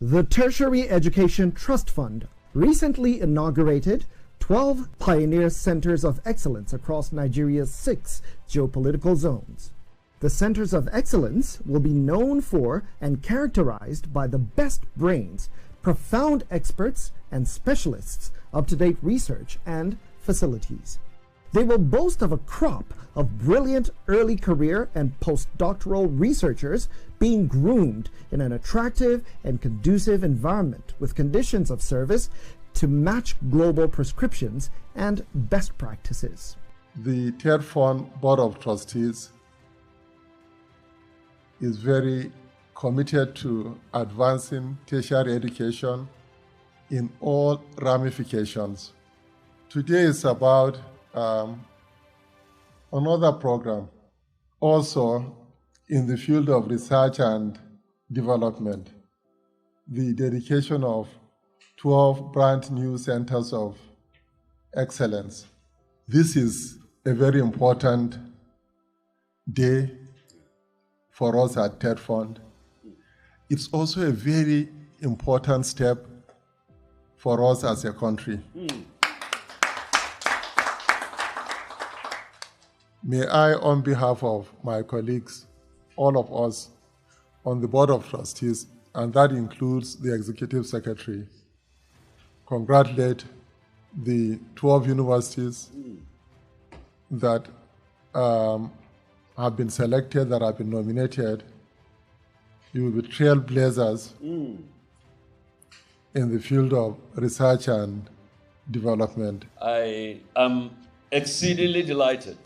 The Tertiary Education Trust Fund recently inaugurated 12 Pioneer Centers of Excellence across Nigeria's 6 geopolitical zones. The Centers of Excellence will be known for and characterized by the best brains, profound experts and specialists, up-to-date research, and facilities. They will boast of a crop of brilliant early career and postdoctoral researchers being groomed in an attractive and conducive environment with conditions of service to match global prescriptions and best practices. The TETFund Board of Trustees is very committed to advancing tertiary education in all ramifications. Today is about another program, also in the field of research and development, the dedication of 12 brand new centers of excellence. This is a very important day for us at TETFund. It's also a very important step for us as a country. May I, on behalf of my colleagues, all of us on the Board of Trustees, and that includes the Executive Secretary, congratulate the 12 universities that have been selected, that have been nominated. You will be trailblazers in the field of research and development. I am exceedingly delighted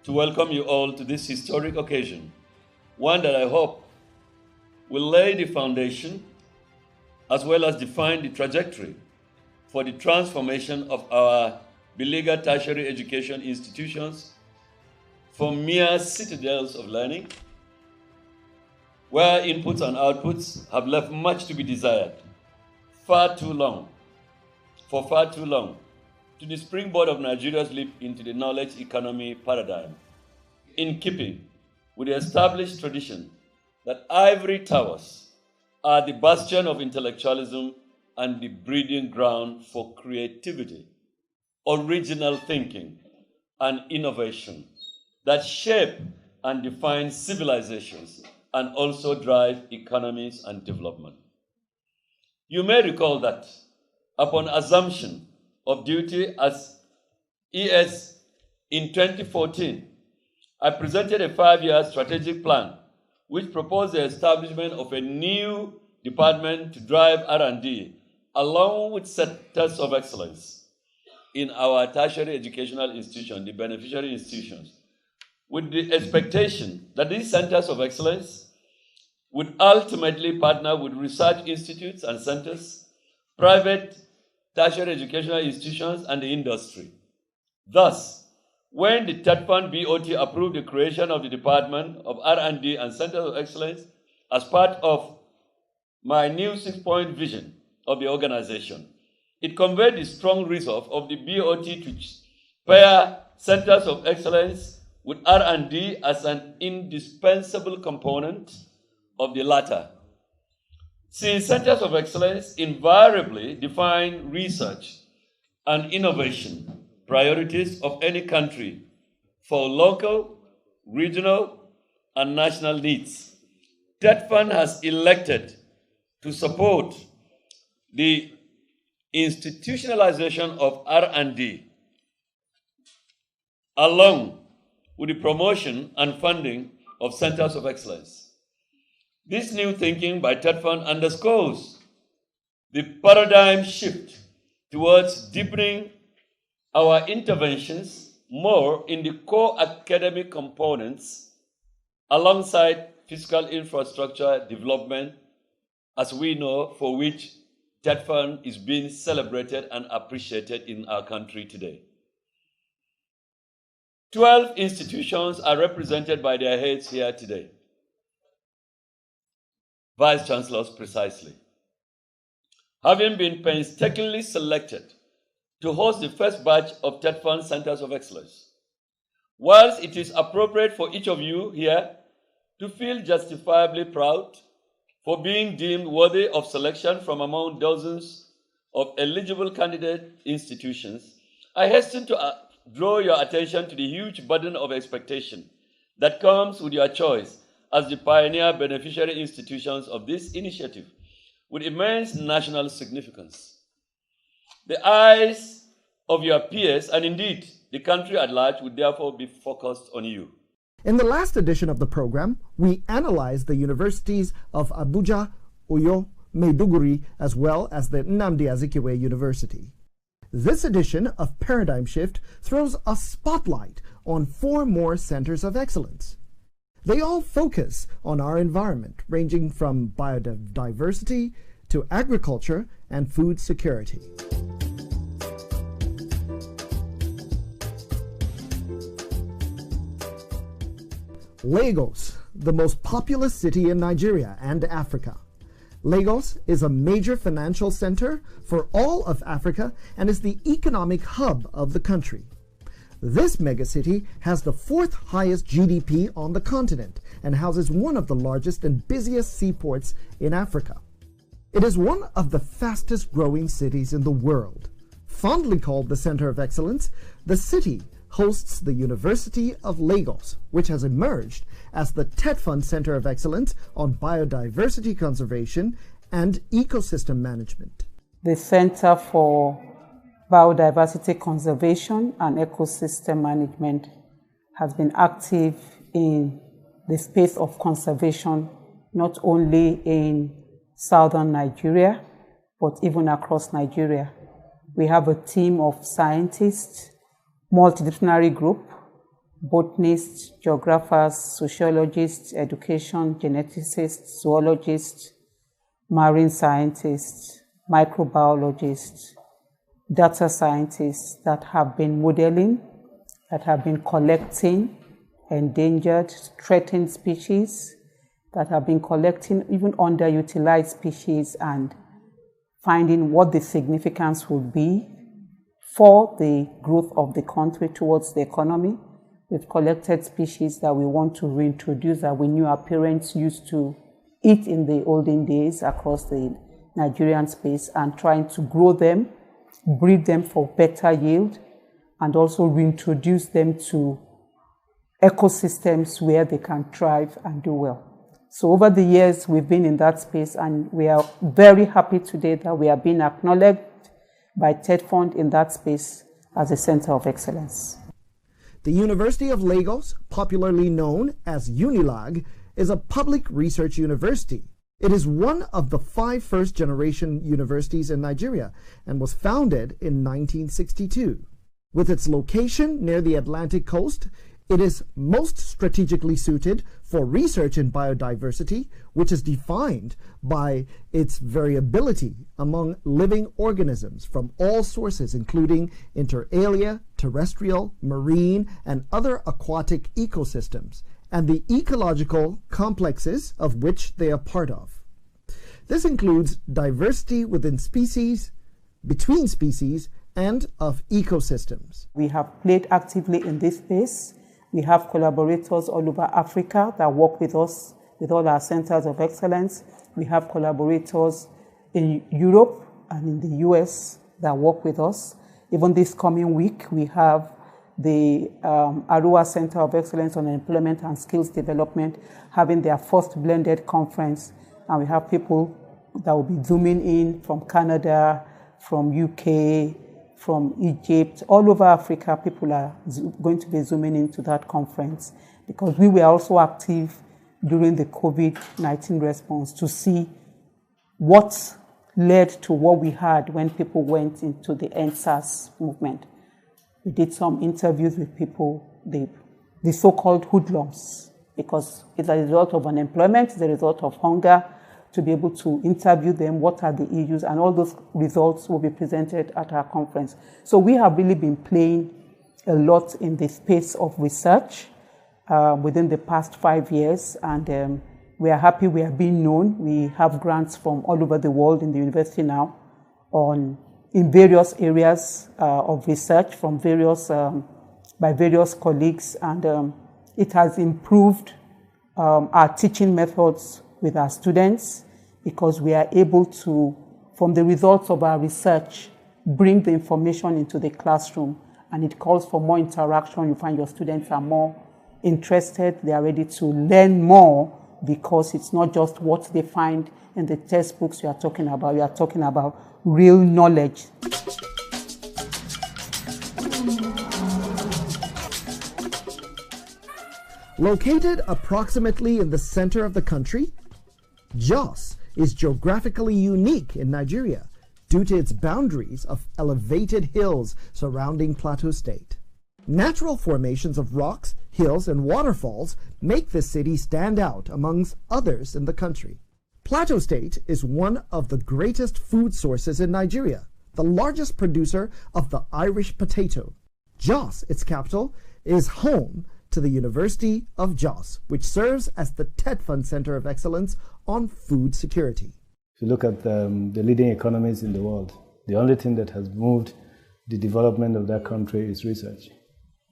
to welcome you all to this historic occasion, one that I hope will lay the foundation as well as define the trajectory for the transformation of our beleaguered tertiary education institutions from mere citadels of learning, where inputs and outputs have left much to be desired for far too long, to the springboard of Nigeria's leap into the knowledge economy paradigm, in keeping with the established tradition that ivory towers are the bastion of intellectualism and the breeding ground for creativity, original thinking, and innovation that shape and define civilizations and also drive economies and development. You may recall that upon assumption of duty as ES in 2014, I presented a 5-year strategic plan which proposed the establishment of a new department to drive R&D along with centers of excellence in our tertiary educational institutions, the beneficiary institutions, with the expectation that these centers of excellence would ultimately partner with research institutes and centers, private tertiary educational institutions, and the industry. Thus, when the TETFund BOT approved the creation of the Department of R&D and Centers of Excellence as part of my new 6-point vision of the organization, it conveyed the strong resolve of the BOT to pair Centers of Excellence with R&D as an indispensable component of the latter. Since Centers of Excellence invariably define research and innovation priorities of any country for local, regional, and national needs, TETFund has elected to support the institutionalization of R&D along with the promotion and funding of Centers of Excellence. This new thinking by TETFund underscores the paradigm shift towards deepening our interventions more in the core academic components alongside physical infrastructure development, as we know, for which TETFund is being celebrated and appreciated in our country today. 12 institutions are represented by their heads here today. Vice Chancellors precisely. Having been painstakingly selected to host the first batch of TETFund Centers of Excellence. Whilst it is appropriate for each of you here to feel justifiably proud for being deemed worthy of selection from among dozens of eligible candidate institutions, I hasten to draw your attention to the huge burden of expectation that comes with your choice as the pioneer beneficiary institutions of this initiative with immense national significance. The eyes of your peers, and indeed the country at large, would therefore be focused on you. In the last edition of the program, we analyzed the universities of Abuja, Uyo, Maiduguri, as well as the Nnamdi Azikiwe University. This edition of Paradigm Shift throws a spotlight on 4 more centers of excellence. They all focus on our environment, ranging from biodiversity to agriculture and food security. Lagos, the most populous city in Nigeria and Africa. Lagos is a major financial center for all of Africa and is the economic hub of the country. This megacity has the 4th highest GDP on the continent and houses one of the largest and busiest seaports in Africa. It is one of the fastest growing cities in the world. Fondly called the Center of Excellence, the city hosts the University of Lagos, which has emerged as the TETFund Center of Excellence on Biodiversity Conservation and Ecosystem Management. The Center for Biodiversity Conservation and Ecosystem Management has been active in the space of conservation, not only in southern Nigeria, but even across Nigeria. We have a team of scientists, multidisciplinary group, botanists, geographers, sociologists, education, geneticists, zoologists, marine scientists, microbiologists, data scientists that have been modeling, that have been collecting endangered, threatened species, that have been collecting even underutilized species and finding what the significance would be for the growth of the country towards the economy. We've collected species that we want to reintroduce that we knew our parents used to eat in the olden days across the Nigerian space, and trying to grow them, breed them for better yield, and also reintroduce them to ecosystems where they can thrive and do well. So over the years, we've been in that space, and we are very happy today that we are being acknowledged by TETFund in that space as a center of excellence. The University of Lagos, popularly known as UNILAG, is a public research university. It is one of the 5 first-generation universities in Nigeria and was founded in 1962. With its location near the Atlantic coast, it is most strategically suited for research in biodiversity, which is defined by its variability among living organisms from all sources, including inter alia, terrestrial, marine, and other aquatic ecosystems, and the ecological complexes of which they are part of. This includes diversity within species, between species, and of ecosystems. We have played actively in this space. We have collaborators all over Africa that work with us with all our centers of excellence. We have collaborators in Europe and in the US that work with us. Even this coming week, we have the Arua Center of Excellence on Employment and Skills Development having their first blended conference. And we have people that will be zooming in from Canada, from UK, from Egypt, all over Africa. People are going to be zooming into that conference because we were also active during the COVID-19 response to see what led to what we had when people went into the EndSARS movement. We did some interviews with people, the so-called hoodlums, because it's a result of unemployment, it's a result of hunger, to be able to interview them, what are the issues, and all those results will be presented at our conference. So we have really been playing a lot in the space of research within the past 5 years, and we are happy we are being known. We have grants from all over the world in the university now in various areas of research from by various colleagues, and it has improved our teaching methods with our students. because we are able to, from the results of our research, bring the information into the classroom, and it calls for more interaction. You find your students are more interested, they are ready to learn more, because it's not just what they find in the textbooks you are talking about real knowledge. Located approximately in the center of the country, Jos is geographically unique in Nigeria due to its boundaries of elevated hills surrounding Plateau State. Natural formations of rocks, hills, and waterfalls make this city stand out amongst others in the country. Plateau State is one of the greatest food sources in Nigeria, the largest producer of the Irish potato. Jos, its capital, is home to the University of Jos, which serves as the TETFund Center of Excellence on Food Security. If you look at the leading economies in the world, the only thing that has moved the development of that country is research.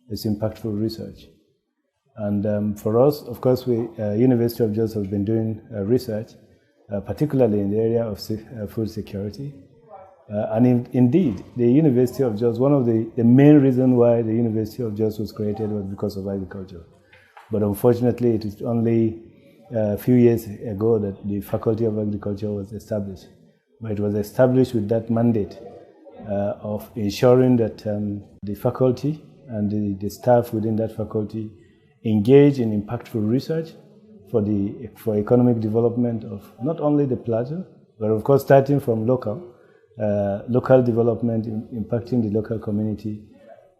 It's impactful research. And for us, of course, University of Jos has been doing research, particularly in the area of food security. Indeed, the University of Jos, one of the main reasons why the University of Jos was created was because of agriculture. But unfortunately, it is only a few years ago that the Faculty of Agriculture was established. But it was established with that mandate of ensuring that the faculty and the staff within that faculty engage in impactful research for economic development of not only the plateau, but of course starting from local development, impacting the local community,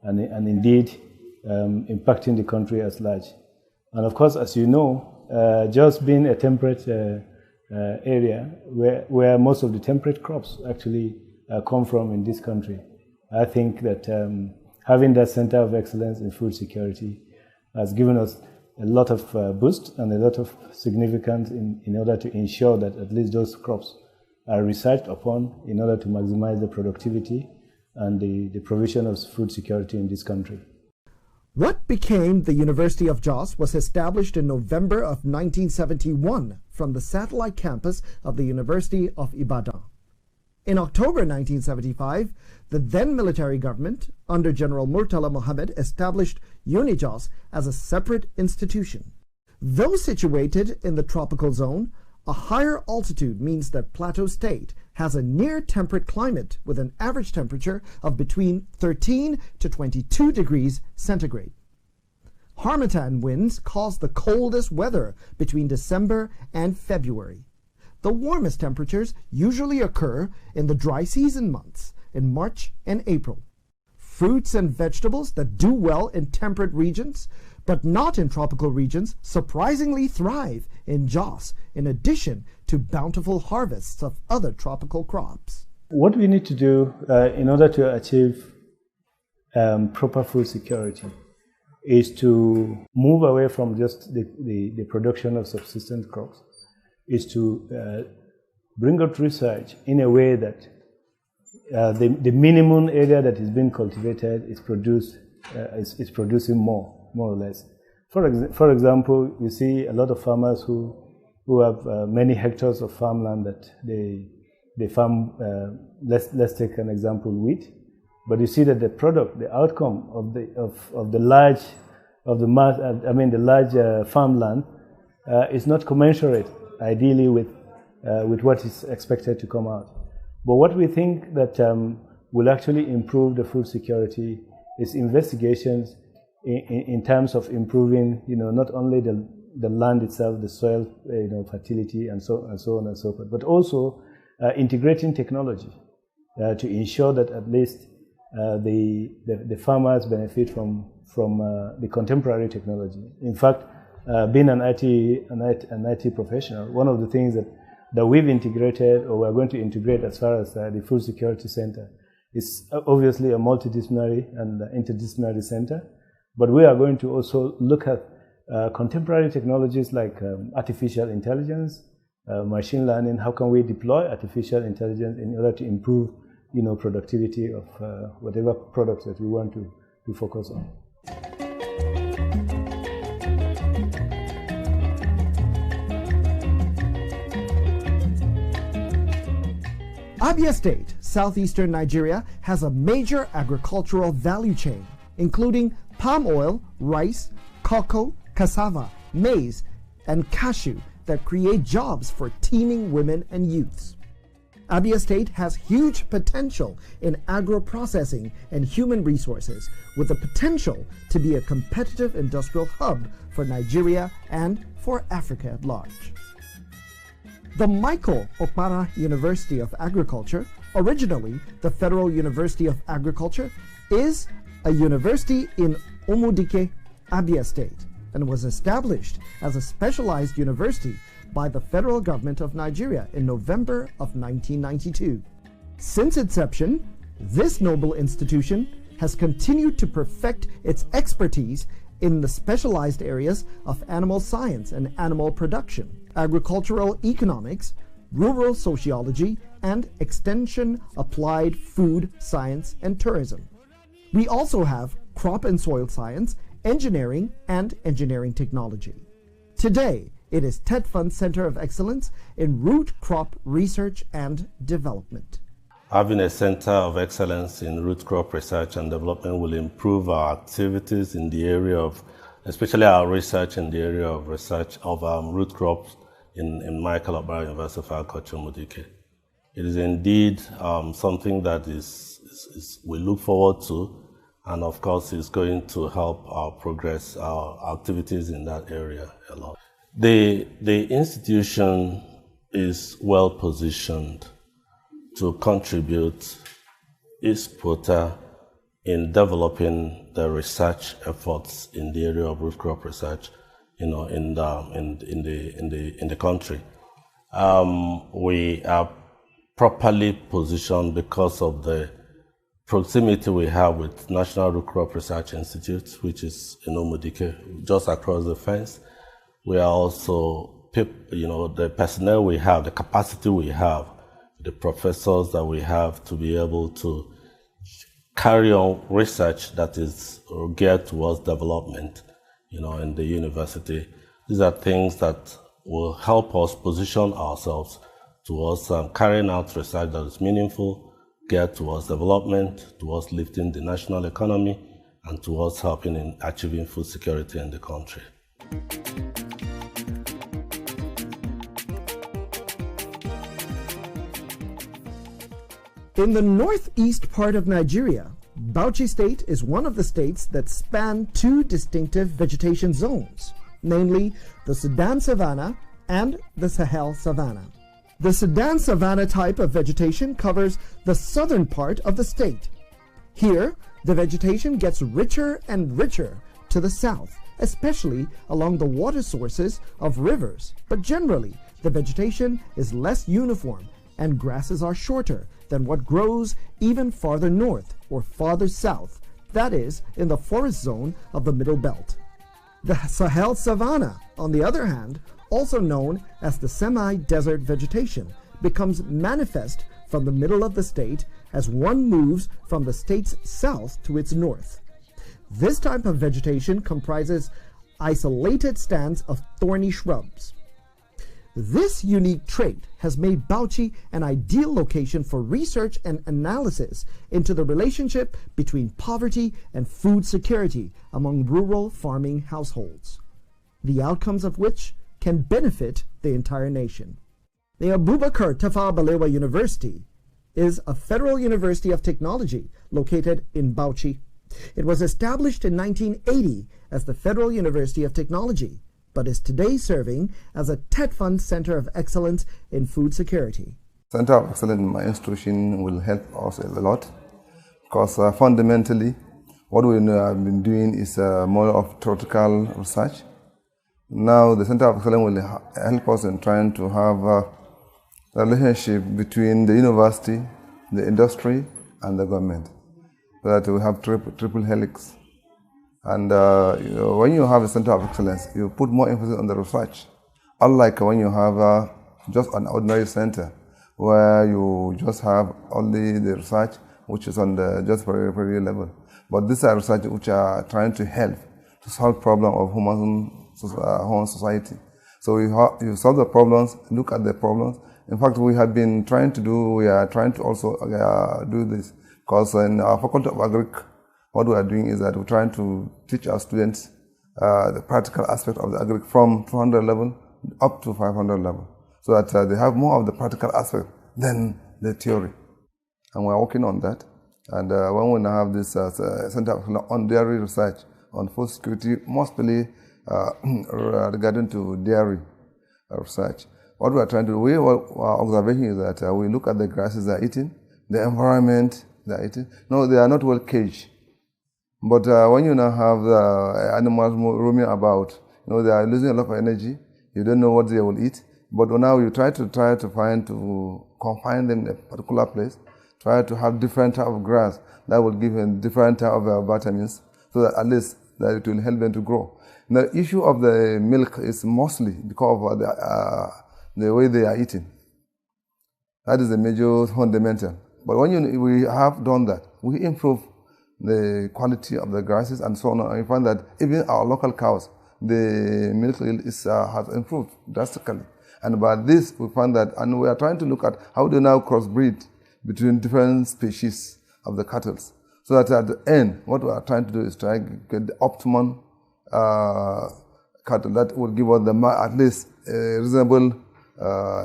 and indeed impacting the country as large. And of course, as you know, just being a temperate area where most of the temperate crops actually come from in this country, I think that having that Center of Excellence in Food Security has given us a lot of boost and a lot of significance in order to ensure that at least those crops are researched upon in order to maximize the productivity and the provision of food security in this country. What became the University of Jos was established in November of 1971 from the satellite campus of the University of Ibadan. In October 1975, the then military government, under General Murtala Mohammed, established UniJos as a separate institution. Though situated in the tropical zone, a higher altitude means that Plateau State has a near-temperate climate with an average temperature of between 13 to 22 degrees centigrade. Harmattan winds cause the coldest weather between December and February. The warmest temperatures usually occur in the dry season months, in March and April. Fruits and vegetables that do well in temperate regions, but not in tropical regions, surprisingly thrive in Jos, in addition to bountiful harvests of other tropical crops. What we need to do in order to achieve proper food security is to move away from just the production of subsistence crops, is to bring out research in a way that the minimum area that is being cultivated is producing more or less. For example, you see a lot of farmers who have many hectares of farmland that they farm. Let's take an example, wheat. But you see that the product, the outcome of the large farmland is not commensurate, ideally, with what is expected to come out. But what we think that will actually improve the food security is investigations in terms of improving, not only the land itself, the soil, fertility, and so on and so forth, but also integrating technology to ensure that at least the farmers benefit from the contemporary technology. In fact, being an IT professional, one of the things that we've integrated, or we're going to integrate as far as the Food Security Center, is obviously a multidisciplinary and interdisciplinary center. But we are going to also look at contemporary technologies like artificial intelligence, machine learning. How can we deploy artificial intelligence in order to improve, productivity of whatever products that we want to focus on? Abia State, southeastern Nigeria, has a major agricultural value chain, including palm oil, rice, cocoa, cassava, maize, and cashew that create jobs for teeming women and youths. Abia State has huge potential in agro-processing and human resources, with the potential to be a competitive industrial hub for Nigeria and for Africa at large. The Michael Oppara University of Agriculture, originally the Federal University of Agriculture, is a university in Umudike, Abia State, and was established as a specialized university by the federal government of Nigeria in November of 1992. Since inception, this noble institution has continued to perfect its expertise in the specialized areas of animal science and animal production, agricultural economics, rural sociology, and extension applied food science and tourism. We also have crop and soil science, engineering, and engineering technology. Today, it is TETFund Center of Excellence in Root Crop Research and Development. Having a center of excellence in root crop research and development will improve our activities in the area of, especially our research in the area of research of root crops in Michael Oppara University of Agriculture, Umudike. It is indeed something that we look forward to, and of course is going to help our progress, our activities in that area a lot. The institution is well positioned to contribute its quota in developing the research efforts in the area of root crop research, in the country. We are properly positioned because of the proximity we have with National Root Crop Research Institute, which is in Umudike, just across the fence. We are also, the personnel we have, the capacity we have, the professors that we have to be able to carry on research that is geared towards development, in the university. These are things that will help us position ourselves towards carrying out research that is meaningful, geared towards development, towards lifting the national economy, and towards helping in achieving food security in the country. In the northeast part of Nigeria, Bauchi State is one of the states that span two distinctive vegetation zones, namely the Sudan savanna and the Sahel savanna. The Sudan savanna type of vegetation covers the southern part of the state. Here, the vegetation gets richer and richer to the south, especially along the water sources of rivers, but generally, the vegetation is less uniform and grasses are shorter than what grows even farther north or farther south, that is, in the forest zone of the Middle Belt. The Sahel savanna, on the other hand, also known as the semi-desert vegetation, becomes manifest from the middle of the state as one moves from the state's south to its north. This type of vegetation comprises isolated stands of thorny shrubs. This unique trait has made Bauchi an ideal location for research and analysis into the relationship between poverty and food security among rural farming households, the outcomes of which can benefit the entire nation. The Abubakar Tafawa Balewa University is a federal university of technology located in Bauchi. It was established in 1980 as the Federal University of Technology, but is today serving as a TETFund Center of Excellence in Food Security. Center of Excellence in my institution will help us a lot because fundamentally what we have been doing is more of theoretical research. Now the Center of Excellence will help us in trying to have a relationship between the university, the industry, and the government, so that we have triple helix. And when you have a Center of Excellence, you put more emphasis on the research, unlike when you have just an ordinary center, where you just have only the research, which is on the just periphery level. But these are research which are trying to help to solve problem of human society. So you solve the problems, look at the problems, In fact, we are trying to also do this, because in our Faculty of Agric, what we are doing is that we're trying to teach our students the practical aspect of the agric from 200 level up to 500 level, so that they have more of the practical aspect than the theory. And we're working on that. And when we now have this Center on Dairy Research on food security, mostly regarding to dairy research. What we are trying to do, our observation is that we look at the grasses they are eating, the environment they are eating. No, they are not well caged. But when you now have the animals roaming about, they are losing a lot of energy. You don't know what they will eat. But now you try to confine them in a particular place, try to have different type of grass that will give them different type of vitamins, so that at least that it will help them to grow. The issue of the milk is mostly because of the way they are eating. That is the major fundamental. But when we have done that, we improve the quality of the grasses and so on, and we find that even our local cows, the milk yield has improved drastically. And by this, we find that, and we are trying to look at how to now crossbreed between different species of the cattle, so that at the end, what we are trying to do is try to get the optimum cattle that will give us at least a reasonable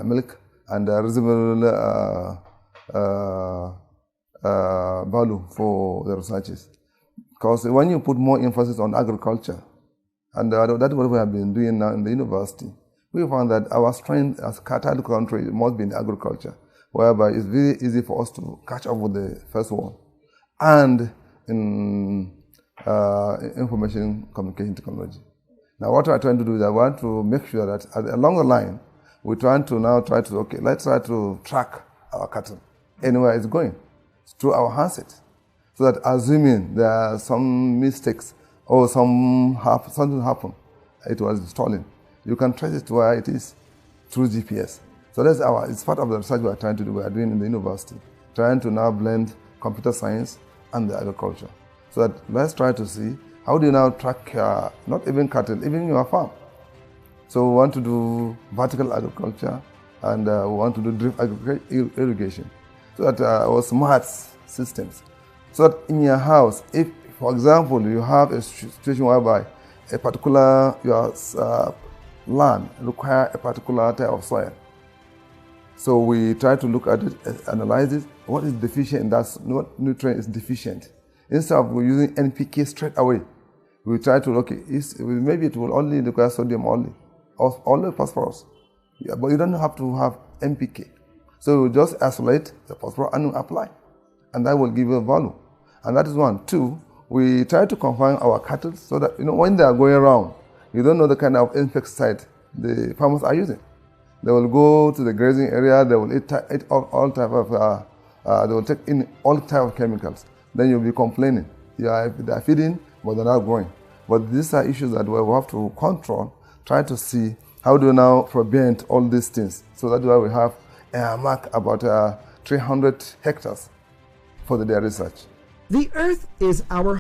milk and a reasonable value for the researchers. Because when you put more emphasis on agriculture, and that's what we have been doing now in the university, we found that our strength as a cattle country must be in agriculture, whereby it's very easy for us to catch up with the first one. And in information communication technology. Now what we are trying to do is I want to make sure that along the line, we're trying to let's try to track our cattle anywhere it's going through our handset, so that assuming there are some mistakes or something happened, it was stolen, you can trace it to where it is through GPS. So it's part of the research we are trying to do, we are doing in the university, trying to now blend computer science and the agriculture. So that let's try to see how do you now track not even cattle, even your farm. So we want to do vertical agriculture, and we want to do drip irrigation, so that our smart systems. So that in your house, if, for example, you have a situation whereby a particular land requires a particular type of soil, so we try to look at it, analyze it, what is deficient in that, what nutrient is deficient. Instead of using NPK straight away, we try to look, maybe it will only require sodium only, or only phosphorus. Yeah, but you don't have to have NPK. So we just isolate the phosphorus and apply, and that will give you a value. And that is one. Two, we try to confine our cattle so that when they are going around, you don't know the kind of insecticide the farmers are using. They will go to the grazing area, they will eat all type of, they will take in all type of chemicals. Then you'll be complaining. They are feeding, but they're not growing. But these are issues that we have to control, try to see how do we now prevent all these things. So that's why we have a mark about 300 hectares for the dairy research. The Earth is our